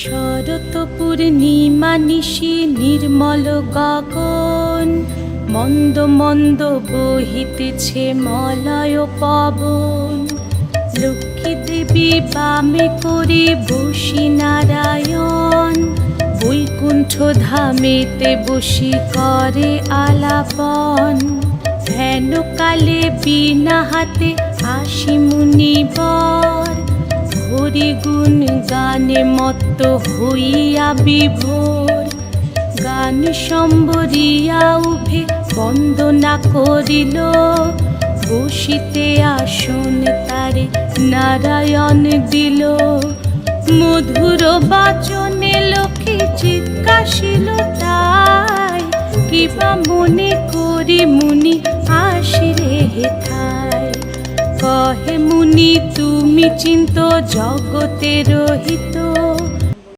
শরৎ পূর্ণিমা নিশি নির্মল গগন, মন্দ মন্দ বহিতেছে মলয় পবন। লক্ষ্মী দেবী বামে করে বসি নারায়ণ, বৈকুণ্ঠ ধামেতে বসি করে আলাপন। হেন কালে বিনা হাতে আসি মুনিবর, হরি গুণ গানে মত্ত হইয়া বিভোর। গান সম্বরিয়া উভে বন্দনা করিল, বসিতে আসন তারে নারায়ণ দিল। মধুর বাচনে লোকে জিজ্ঞাসিল তাই, কিবা মনে করি মুনি আসিরে হেথায়। কহে মুনি তুমি চিন্ত জগতের হিত,